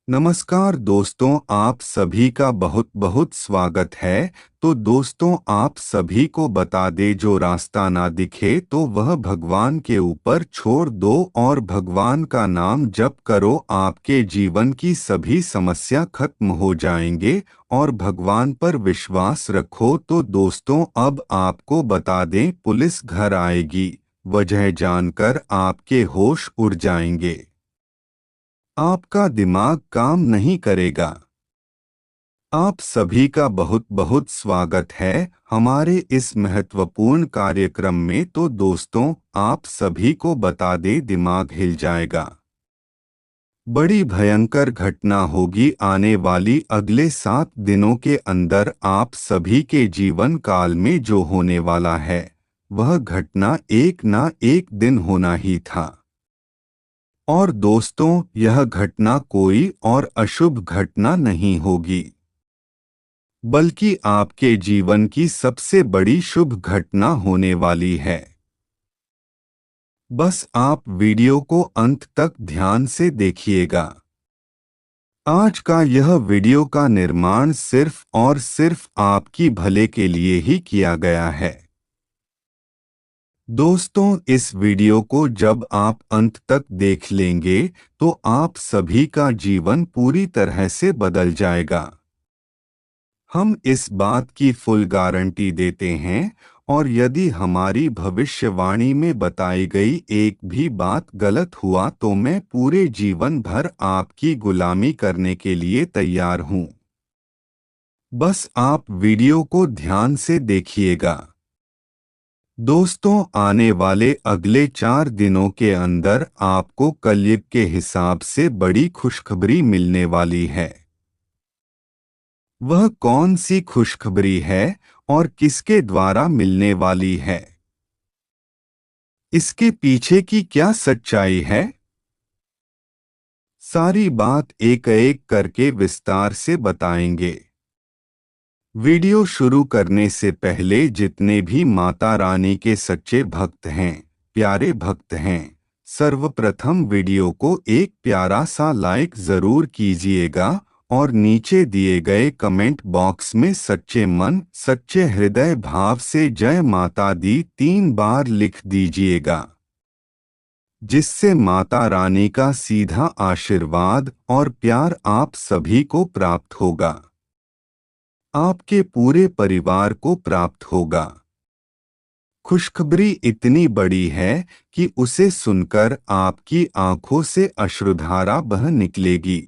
नमस्कार दोस्तों, आप सभी का बहुत बहुत स्वागत है। तो दोस्तों, आप सभी को बता दे, जो रास्ता ना दिखे तो वह भगवान के ऊपर छोड़ दो और भगवान का नाम जप करो। आपके जीवन की सभी समस्या खत्म हो जाएंगे और भगवान पर विश्वास रखो। तो दोस्तों, अब आपको बता दें, पुलिस घर आएगी, वजह जानकर आपके होश उड़ जाएंगे। आपका दिमाग काम नहीं करेगा। आप सभी का बहुत बहुत स्वागत है हमारे इस महत्वपूर्ण कार्यक्रम में। तो दोस्तों, आप सभी को बता दे, दिमाग हिल जाएगा। बड़ी भयंकर घटना होगी आने वाली अगले 7 दिनों के अंदर। आप सभी के जीवन काल में जो होने वाला है, वह घटना एक ना एक दिन होना ही था। और दोस्तों, यह घटना कोई और अशुभ घटना नहीं होगी, बल्कि आपके जीवन की सबसे बड़ी शुभ घटना होने वाली है। बस आप वीडियो को अंत तक ध्यान से देखिएगा। आज का यह वीडियो का निर्माण सिर्फ और सिर्फ आपकी भले के लिए ही किया गया है। दोस्तों, इस वीडियो को जब आप अंत तक देख लेंगे तो आप सभी का जीवन पूरी तरह से बदल जाएगा। हम इस बात की फुल गारंटी देते हैं, और यदि हमारी भविष्यवाणी में बताई गई एक भी बात गलत हुआ तो मैं पूरे जीवन भर आपकी गुलामी करने के लिए तैयार हूं। बस आप वीडियो को ध्यान से देखिएगा। दोस्तों, आने वाले अगले 4 दिनों के अंदर आपको कलयुग के हिसाब से बड़ी खुशखबरी मिलने वाली है। वह कौन सी खुशखबरी है और किसके द्वारा मिलने वाली है? इसके पीछे की क्या सच्चाई है? सारी बात एक एक करके विस्तार से बताएंगे। वीडियो शुरू करने से पहले जितने भी माता रानी के सच्चे भक्त हैं, प्यारे भक्त हैं, सर्वप्रथम वीडियो को एक प्यारा सा लाइक जरूर कीजिएगा और नीचे दिए गए कमेंट बॉक्स में सच्चे मन सच्चे हृदय भाव से जय माता दी 3 बार लिख दीजिएगा, जिससे माता रानी का सीधा आशीर्वाद और प्यार आप सभी को प्राप्त होगा, आपके पूरे परिवार को प्राप्त होगा। खुशखबरी इतनी बड़ी है कि उसे सुनकर आपकी आंखों से अश्रुधारा बह निकलेगी।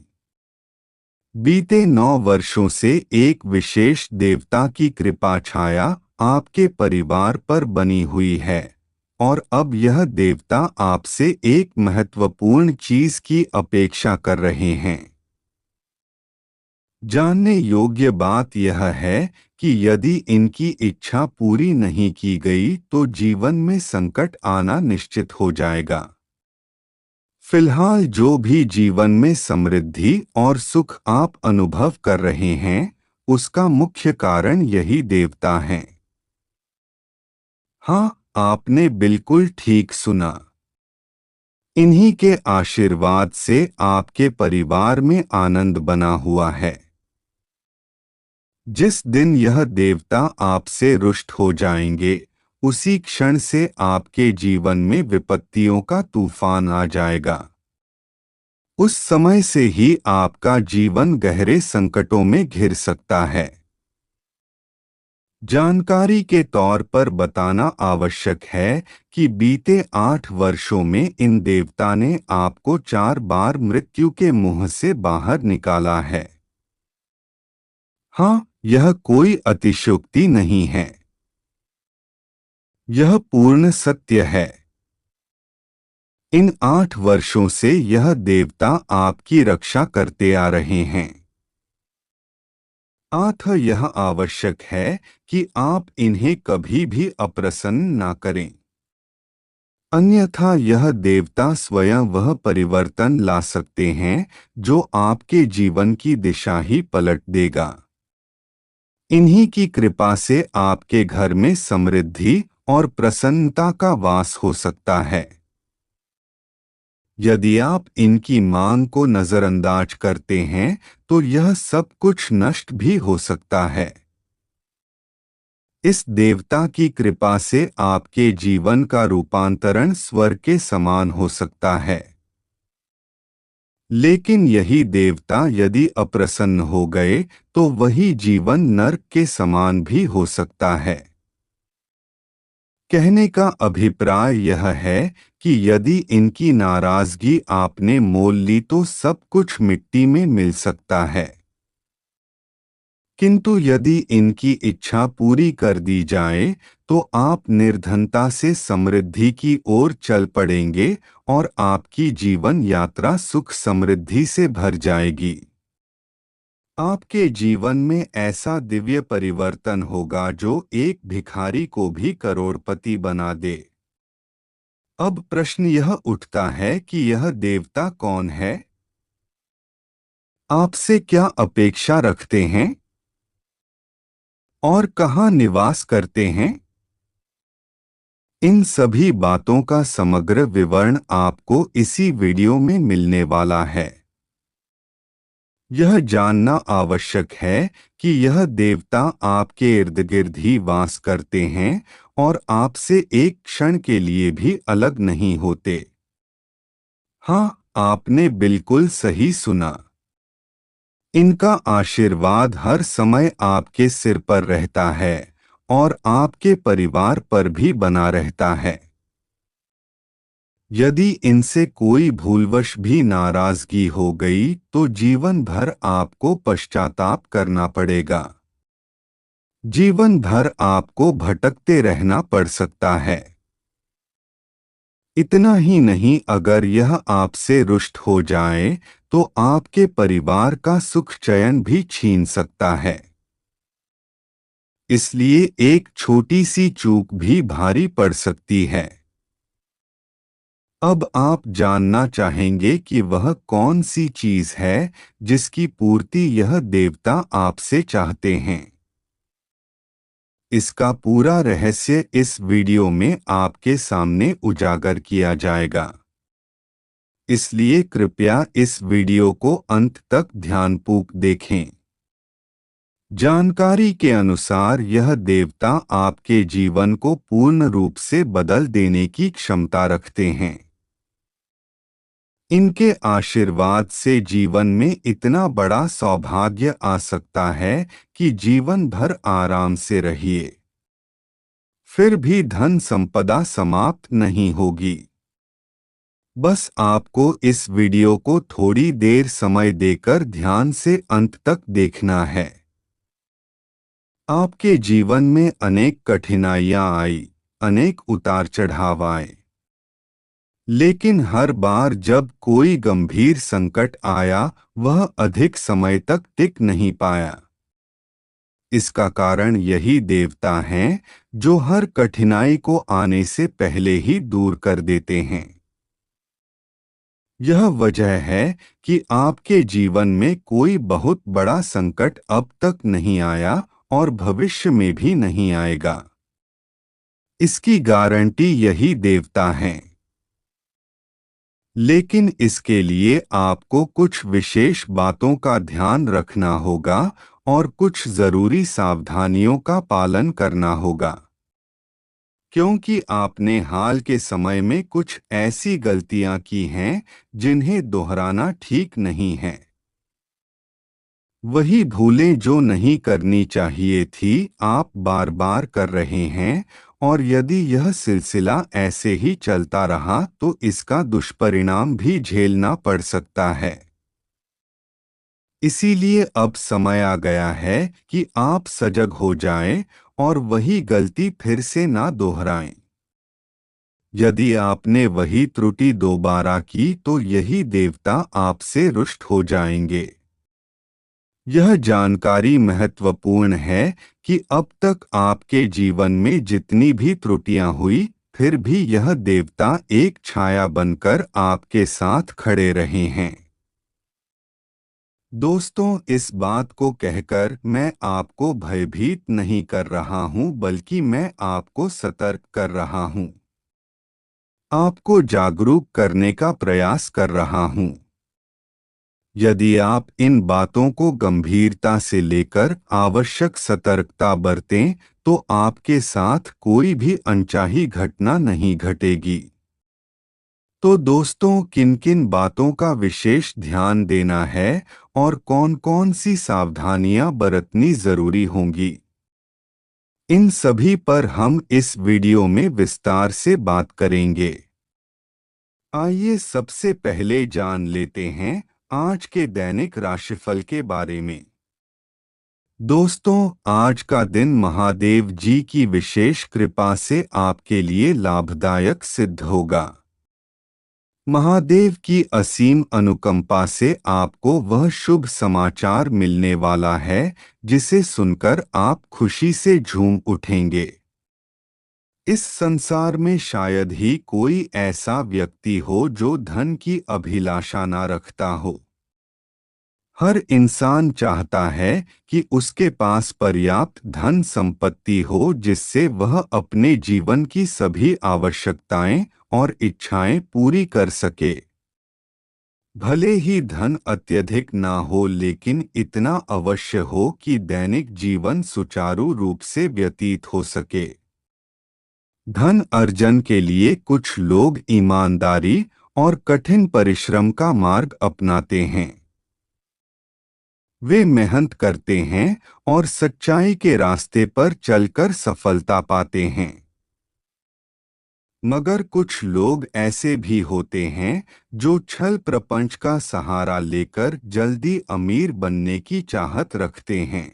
बीते 9 वर्षों से एक विशेष देवता की कृपा छाया आपके परिवार पर बनी हुई है, और अब यह देवता आपसे एक महत्वपूर्ण चीज की अपेक्षा कर रहे हैं। जानने योग्य बात यह है कि यदि इनकी इच्छा पूरी नहीं की गई तो जीवन में संकट आना निश्चित हो जाएगा। फिलहाल जो भी जीवन में समृद्धि और सुख आप अनुभव कर रहे हैं, उसका मुख्य कारण यही देवता हैं। हाँ, आपने बिल्कुल ठीक सुना। इन्हीं के आशीर्वाद से आपके परिवार में आनंद बना हुआ है। जिस दिन यह देवता आपसे रुष्ट हो जाएंगे, उसी क्षण से आपके जीवन में विपत्तियों का तूफान आ जाएगा। उस समय से ही आपका जीवन गहरे संकटों में घिर सकता है। जानकारी के तौर पर बताना आवश्यक है कि बीते 8 वर्षों में इन देवता ने आपको 4 बार मृत्यु के मुंह से बाहर निकाला है। हाँ, यह कोई अतिशयोक्ति नहीं है। यह पूर्ण सत्य है। इन 8 वर्षों से यह देवता आपकी रक्षा करते आ रहे हैं। अतः यह आवश्यक है कि आप इन्हें कभी भी अप्रसन्न ना करें, अन्यथा यह देवता स्वयं वह परिवर्तन ला सकते हैं जो आपके जीवन की दिशा ही पलट देगा। इन्हीं की कृपा से आपके घर में समृद्धि और प्रसन्नता का वास हो सकता है। यदि आप इनकी मांग को नजरअंदाज करते हैं तो यह सब कुछ नष्ट भी हो सकता है। इस देवता की कृपा से आपके जीवन का रूपांतरण स्वर्ग के समान हो सकता है। लेकिन यही देवता यदि अप्रसन्न हो गए तो वही जीवन नर्क के समान भी हो सकता है। कहने का अभिप्राय यह है कि यदि इनकी नाराजगी आपने मोल ली तो सब कुछ मिट्टी में मिल सकता है। किंतु यदि इनकी इच्छा पूरी कर दी जाए तो आप निर्धनता से समृद्धि की ओर चल पड़ेंगे और आपकी जीवन यात्रा सुख समृद्धि से भर जाएगी। आपके जीवन में ऐसा दिव्य परिवर्तन होगा जो एक भिखारी को भी करोड़पति बना दे। अब प्रश्न यह उठता है कि यह देवता कौन है? आपसे क्या अपेक्षा रखते हैं और कहाँ निवास करते हैं? इन सभी बातों का समग्र विवरण आपको इसी वीडियो में मिलने वाला है। यह जानना आवश्यक है कि यह देवता आपके इर्द गिर्द ही वास करते हैं और आपसे एक क्षण के लिए भी अलग नहीं होते। हाँ, आपने बिल्कुल सही सुना। इनका आशीर्वाद हर समय आपके सिर पर रहता है और आपके परिवार पर भी बना रहता है। यदि इनसे कोई भूलवश भी नाराजगी हो गई तो जीवन भर आपको पश्चाताप करना पड़ेगा। जीवन भर आपको भटकते रहना पड़ सकता है। इतना ही नहीं, अगर यह आपसे रुष्ट हो जाए तो आपके परिवार का सुख चैन भी छीन सकता है। इसलिए एक छोटी सी चूक भी भारी पड़ सकती है। अब आप जानना चाहेंगे कि वह कौन सी चीज है जिसकी पूर्ति यह देवता आपसे चाहते हैं। इसका पूरा रहस्य इस वीडियो में आपके सामने उजागर किया जाएगा। इसलिए कृपया इस वीडियो को अंत तक ध्यानपूर्वक देखें। जानकारी के अनुसार यह देवता आपके जीवन को पूर्ण रूप से बदल देने की क्षमता रखते हैं। इनके आशीर्वाद से जीवन में इतना बड़ा सौभाग्य आ सकता है कि जीवन भर आराम से रहिए, फिर भी धन संपदा समाप्त नहीं होगी। बस आपको इस वीडियो को थोड़ी देर समय देकर ध्यान से अंत तक देखना है। आपके जीवन में अनेक कठिनाइयां आई, अनेक उतार चढ़ाव आए, लेकिन हर बार जब कोई गंभीर संकट आया वह अधिक समय तक टिक नहीं पाया। इसका कारण यही देवता हैं जो हर कठिनाई को आने से पहले ही दूर कर देते हैं। यह वजह है कि आपके जीवन में कोई बहुत बड़ा संकट अब तक नहीं आया और भविष्य में भी नहीं आएगा। इसकी गारंटी यही देवता हैं। लेकिन इसके लिए आपको कुछ विशेष बातों का ध्यान रखना होगा और कुछ जरूरी सावधानियों का पालन करना होगा, क्योंकि आपने हाल के समय में कुछ ऐसी गलतियां की हैं जिन्हें दोहराना ठीक नहीं है। वही भूलें जो नहीं करनी चाहिए थी आप बार बार कर रहे हैं, और यदि यह सिलसिला ऐसे ही चलता रहा तो इसका दुष्परिणाम भी झेलना पड़ सकता है। इसीलिए अब समय आ गया है कि आप सजग हो जाएं और वही गलती फिर से ना दोहराएं। यदि आपने वही त्रुटि दोबारा की तो यही देवता आपसे रुष्ट हो जाएंगे। यह जानकारी महत्वपूर्ण है कि अब तक आपके जीवन में जितनी भी त्रुटियां हुई फिर भी यह देवता एक छाया बनकर आपके साथ खड़े रहे हैं। दोस्तों, इस बात को कहकर मैं आपको भयभीत नहीं कर रहा हूं, बल्कि मैं आपको सतर्क कर रहा हूं। आपको जागरूक करने का प्रयास कर रहा हूं। यदि आप इन बातों को गंभीरता से लेकर आवश्यक सतर्कता बरतें तो आपके साथ कोई भी अनचाही घटना नहीं घटेगी। तो दोस्तों, किन किन बातों का विशेष ध्यान देना है और कौन कौन सी सावधानियां बरतनी जरूरी होंगी, इन सभी पर हम इस वीडियो में विस्तार से बात करेंगे। आइए सबसे पहले जान लेते हैं आज के दैनिक राशिफल के बारे में। दोस्तों, आज का दिन महादेव जी की विशेष कृपा से आपके लिए लाभदायक सिद्ध होगा। महादेव की असीम अनुकंपा से आपको वह शुभ समाचार मिलने वाला है जिसे सुनकर आप खुशी से झूम उठेंगे। इस संसार में शायद ही कोई ऐसा व्यक्ति हो जो धन की अभिलाषा ना रखता हो। हर इंसान चाहता है कि उसके पास पर्याप्त धन संपत्ति हो जिससे वह अपने जीवन की सभी आवश्यकताएं और इच्छाएं पूरी कर सके। भले ही धन अत्यधिक ना हो, लेकिन इतना अवश्य हो कि दैनिक जीवन सुचारू रूप से व्यतीत हो सके। धन अर्जन के लिए कुछ लोग ईमानदारी और कठिन परिश्रम का मार्ग अपनाते हैं। वे मेहनत करते हैं और सच्चाई के रास्ते पर चलकर सफलता पाते हैं। मगर कुछ लोग ऐसे भी होते हैं जो छल प्रपंच का सहारा लेकर जल्दी अमीर बनने की चाहत रखते हैं।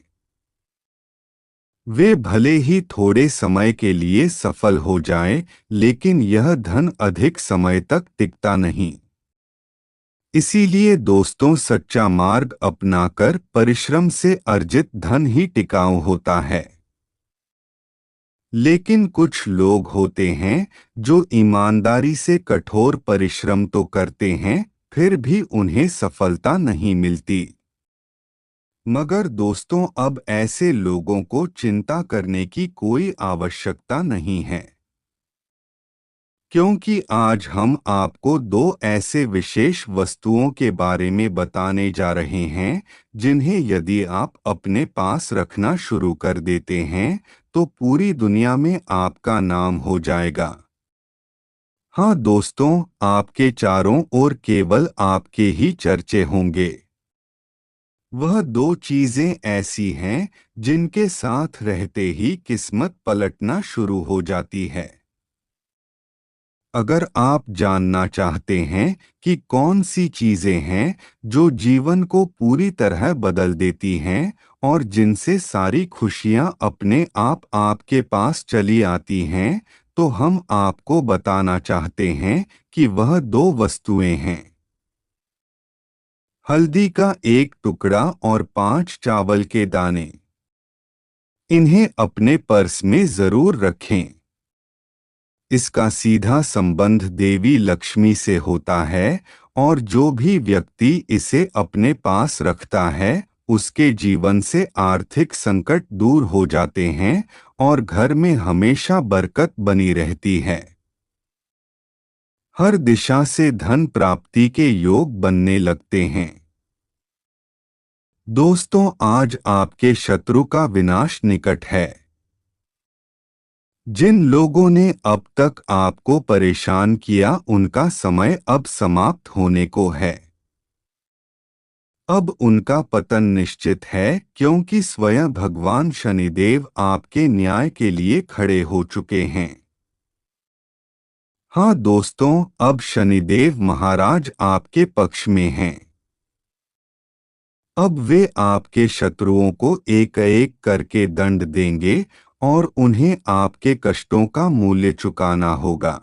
वे भले ही थोड़े समय के लिए सफल हो जाएं, लेकिन यह धन अधिक समय तक टिकता नहीं। इसीलिए दोस्तों, सच्चा मार्ग अपनाकर परिश्रम से अर्जित धन ही टिकाऊ होता है। लेकिन कुछ लोग होते हैं जो ईमानदारी से कठोर परिश्रम तो करते हैं, फिर भी उन्हें सफलता नहीं मिलती। मगर दोस्तों, अब ऐसे लोगों को चिंता करने की कोई आवश्यकता नहीं है, क्योंकि आज हम आपको दो ऐसे विशेष वस्तुओं के बारे में बताने जा रहे हैं जिन्हें यदि आप अपने पास रखना शुरू कर देते हैं तो पूरी दुनिया में आपका नाम हो जाएगा। हाँ दोस्तों, आपके चारों ओर केवल आपके ही चर्चे होंगे। वह दो चीजें ऐसी हैं जिनके साथ रहते ही किस्मत पलटना शुरू हो जाती है। अगर आप जानना चाहते हैं कि कौन सी चीजें हैं जो जीवन को पूरी तरह बदल देती हैं और जिनसे सारी खुशियां अपने आप आपके पास चली आती हैं, तो हम आपको बताना चाहते हैं कि वह दो वस्तुएं हैं। हल्दी का एक टुकड़ा और 5 चावल के दाने। इन्हें अपने पर्स में जरूर रखें। इसका सीधा संबंध देवी लक्ष्मी से होता है और जो भी व्यक्ति इसे अपने पास रखता है उसके जीवन से आर्थिक संकट दूर हो जाते हैं और घर में हमेशा बरकत बनी रहती है। हर दिशा से धन प्राप्ति के योग बनने लगते हैं। दोस्तों, आज आपके शत्रु का विनाश निकट है। जिन लोगों ने अब तक आपको परेशान किया उनका समय अब समाप्त होने को है। अब उनका पतन निश्चित है, क्योंकि स्वयं भगवान शनिदेव आपके न्याय के लिए खड़े हो चुके हैं। हाँ दोस्तों, अब शनिदेव महाराज आपके पक्ष में हैं। अब वे आपके शत्रुओं को एक एक करके दंड देंगे और उन्हें आपके कष्टों का मूल्य चुकाना होगा।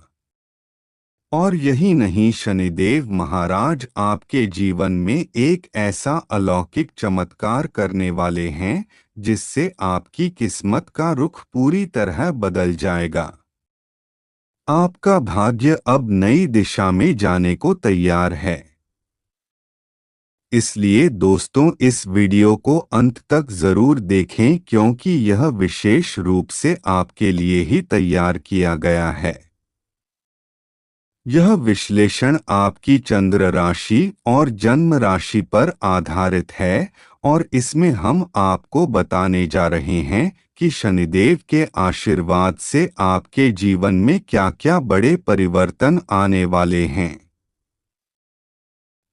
और यही नहीं, शनिदेव महाराज आपके जीवन में एक ऐसा अलौकिक चमत्कार करने वाले हैं जिससे आपकी किस्मत का रुख पूरी तरह बदल जाएगा। आपका भाग्य अब नई दिशा में जाने को तैयार है। इसलिए दोस्तों, इस वीडियो को अंत तक जरूर देखें, क्योंकि यह विशेष रूप से आपके लिए ही तैयार किया गया है। यह विश्लेषण आपकी चंद्र राशि और जन्म राशि पर आधारित है और इसमें हम आपको बताने जा रहे हैं कि शनिदेव के आशीर्वाद से आपके जीवन में क्या क्या बड़े परिवर्तन आने वाले हैं।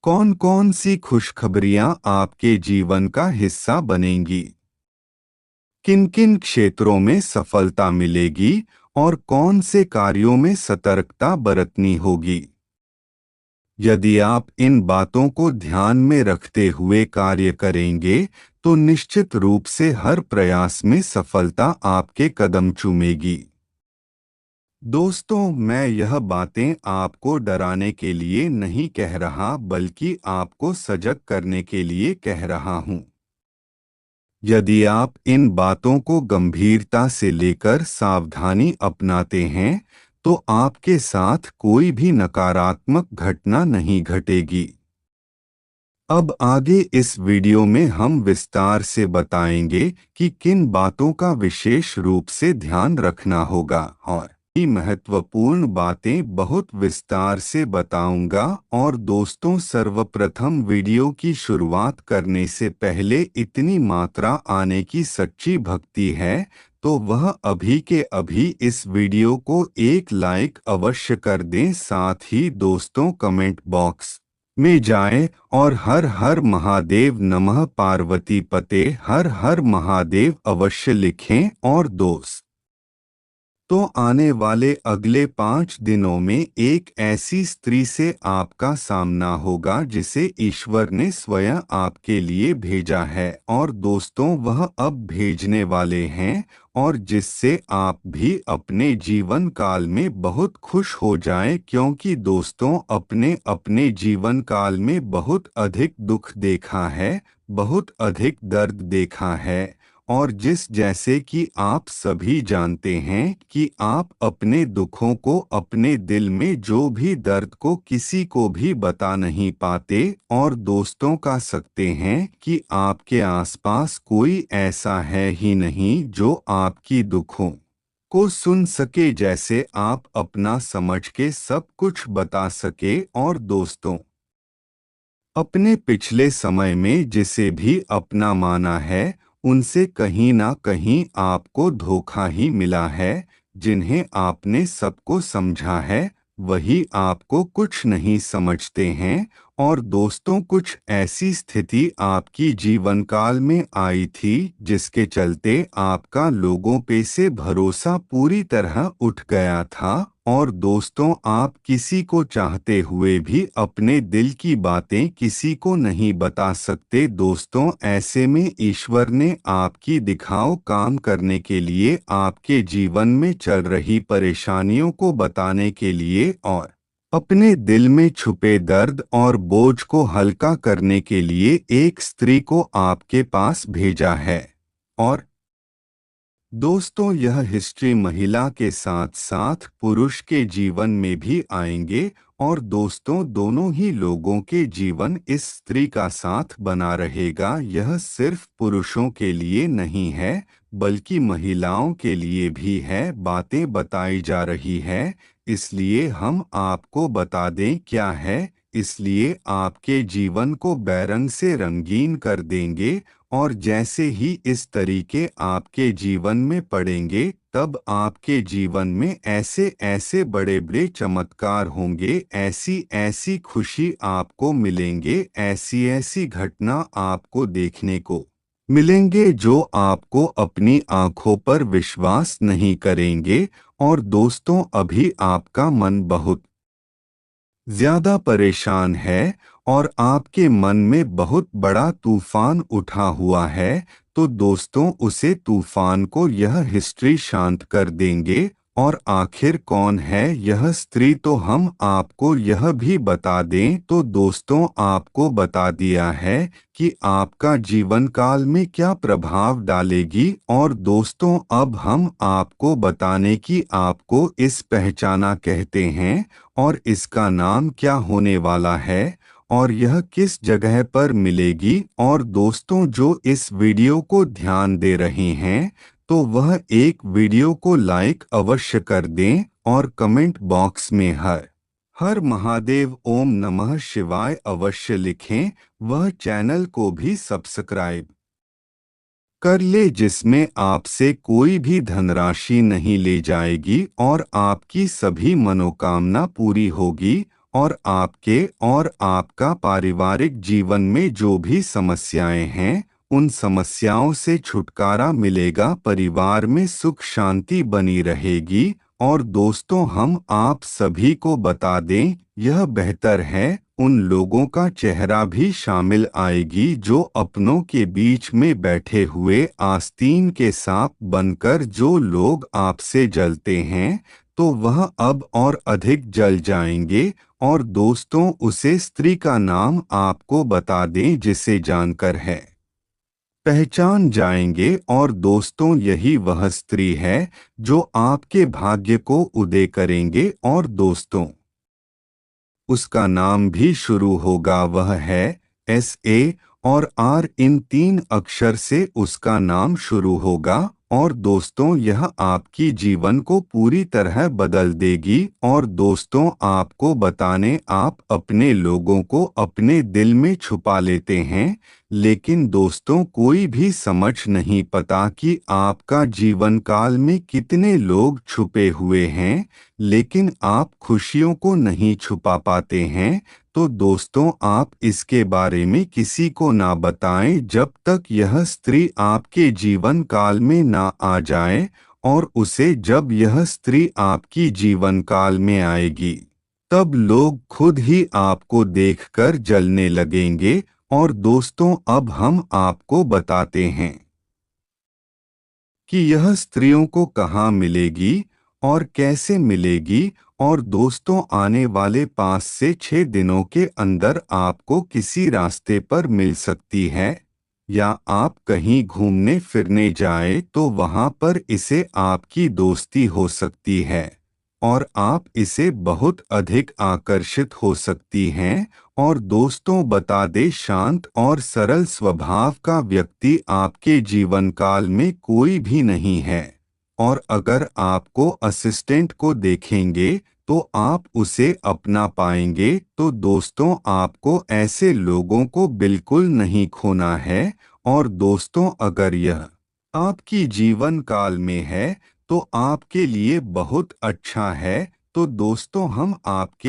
कौन कौन सी खुशखबरियां आपके जीवन का हिस्सा बनेंगी, किन किन क्षेत्रों में सफलता मिलेगी और कौन से कार्यों में सतर्कता बरतनी होगी। यदि आप इन बातों को ध्यान में रखते हुए कार्य करेंगे तो निश्चित रूप से हर प्रयास में सफलता आपके कदम चूमेगी। दोस्तों, मैं यह बातें आपको डराने के लिए नहीं कह रहा बल्कि आपको सजग करने के लिए कह रहा हूँ। यदि आप इन बातों को गंभीरता से लेकर सावधानी अपनाते हैं तो आपके साथ कोई भी नकारात्मक घटना नहीं घटेगी। अब आगे इस वीडियो में हम विस्तार से बताएंगे कि किन बातों का विशेष रूप से ध्यान रखना होगा और ये महत्वपूर्ण बातें बहुत विस्तार से बताऊंगा। और दोस्तों, सर्वप्रथम वीडियो की शुरुआत करने से पहले इतनी मात्रा आने की सच्ची भक्ति है तो वह अभी के अभी इस वीडियो को एक लाइक अवश्य कर दें। साथ ही दोस्तों, कमेंट बॉक्स में जाएं और हर हर महादेव नमः पार्वती पते हर हर महादेव अवश्य लिखें। और दोस्त तो आने वाले अगले 5 दिनों में एक ऐसी स्त्री से आपका सामना होगा जिसे ईश्वर ने स्वयं आपके लिए भेजा है और दोस्तों वह अब भेजने वाले हैं और जिससे आप भी अपने जीवन काल में बहुत खुश हो जाएं, क्योंकि दोस्तों अपने अपने जीवन काल में बहुत अधिक दुख देखा है, बहुत अधिक दर्द देखा है और जिस जैसे कि आप सभी जानते हैं कि आप अपने दुखों को, अपने दिल में जो भी दर्द को किसी को भी बता नहीं पाते और दोस्तों कह सकते हैं कि आपके आसपास कोई ऐसा है ही नहीं जो आपकी दुखों को सुन सके, जैसे आप अपना समझ के सब कुछ बता सके। और दोस्तों, अपने पिछले समय में जिसे भी अपना माना है उनसे कहीं ना कहीं आपको धोखा ही मिला है। जिन्हें आपने सबको समझा है वही आपको कुछ नहीं समझते हैं। और दोस्तों, कुछ ऐसी स्थिति आपकी जीवन काल में आई थी जिसके चलते आपका लोगों पे से भरोसा पूरी तरह उठ गया था और दोस्तों आप किसी को चाहते हुए भी अपने दिल की बातें किसी को नहीं बता सकते। दोस्तों, ऐसे में ईश्वर ने आपकी दिखाओ काम करने के लिए, आपके जीवन में चल रही परेशानियों को बताने के लिए और अपने दिल में छुपे दर्द और बोझ को हल्का करने के लिए एक स्त्री को आपके पास भेजा है। और दोस्तों, यह हिस्ट्री महिला के साथ साथ पुरुष के जीवन में भी आएंगे और दोस्तों दोनों ही लोगों के जीवन इस स्त्री का साथ बना रहेगा। यह सिर्फ पुरुषों के लिए नहीं है बल्कि महिलाओं के लिए भी है। बातें बताई जा रही है इसलिए हम आपको बता दें क्या है, इसलिए आपके जीवन को बैरंग से रंगीन कर देंगे। और जैसे ही इस तरीके आपके जीवन में पड़ेंगे तब आपके जीवन में ऐसे ऐसे बड़े बड़े चमत्कार होंगे, ऐसी ऐसी खुशी आपको मिलेंगे, ऐसी ऐसी घटना आपको देखने को मिलेंगे जो आपको अपनी आंखों पर विश्वास नहीं करेंगे। और दोस्तों, अभी आपका मन बहुत ज्यादा परेशान है और आपके मन में बहुत बड़ा तूफान उठा हुआ है तो दोस्तों उसे तूफान को यह हिस्ट्री शांत कर देंगे। और आखिर कौन है यह स्त्री तो हम आपको यह भी बता दें तो दोस्तों आपको बता दिया है कि आपका जीवन काल में क्या प्रभाव डालेगी। और दोस्तों अब हम आपको बताने की आपको इस पहचाना कहते हैं और इसका नाम क्या होने वाला है और यह किस जगह पर मिलेगी। और दोस्तों जो इस वीडियो को ध्यान दे रहे हैं तो वह एक वीडियो को लाइक अवश्य कर दें और कमेंट बॉक्स में हर हर महादेव ओम नमः शिवाय अवश्य लिखें। वह चैनल को भी सब्सक्राइब कर ले जिसमें आपसे कोई भी धनराशि नहीं ले जाएगी और आपकी सभी मनोकामना पूरी होगी और आपके और आपका पारिवारिक जीवन में जो भी समस्याएं हैं उन समस्याओं से छुटकारा मिलेगा, परिवार में सुख शांति बनी रहेगी। और दोस्तों हम आप सभी को बता दें, यह बेहतर है उन लोगों का चेहरा भी शामिल आएगी जो अपनों के बीच में बैठे हुए आस्तीन के सांप बनकर जो लोग आपसे जलते हैं तो वह अब और अधिक जल जाएंगे। और दोस्तों उसे स्त्री का नाम आपको बता दें जिसे जानकर है पहचान जाएंगे। और दोस्तों यही वह स्त्री है जो आपके भाग्य को उदय करेंगे। और दोस्तों उसका नाम भी शुरू होगा, वह है SA और R, इन 3 अक्षर से उसका नाम शुरू होगा। और दोस्तों यह आपकी जीवन को पूरी तरह बदल देगी। और दोस्तों आपको बताने, आप अपने लोगों को अपने दिल में छुपा लेते हैं लेकिन दोस्तों कोई भी समझ नहीं पता कि आपका जीवन काल में कितने लोग छुपे हुए हैं, लेकिन आप खुशियों को नहीं छुपा पाते हैं। तो दोस्तों आप इसके बारे में किसी को ना बताएं जब तक यह स्त्री आपके जीवन काल में ना आ जाए। और उसे जब यह स्त्री आपकी जीवन काल में आएगी तब लोग खुद ही आपको देखकर जलने लगेंगे। और दोस्तों अब हम आपको बताते हैं कि यह स्त्रियों को कहाँ मिलेगी और कैसे मिलेगी। और दोस्तों आने वाले 5 से 6 दिनों के अंदर आपको किसी रास्ते पर मिल सकती है या आप कहीं घूमने फिरने जाए तो वहां पर इसे आपकी दोस्ती हो सकती है और आप इसे बहुत अधिक आकर्षित हो सकती हैं। और दोस्तों बता दे, शांत और सरल स्वभाव का व्यक्ति आपके जीवन काल में कोई भी नहीं है। और अगर आपको असिस्टेंट को देखेंगे तो आप उसे अपना पाएंगे। तो दोस्तों आपको ऐसे लोगों को बिल्कुल नहीं खोना है। और दोस्तों अगर यह आपकी जीवन काल में है तो आपके लिए बहुत अच्छा है। तो दोस्तों हम आपके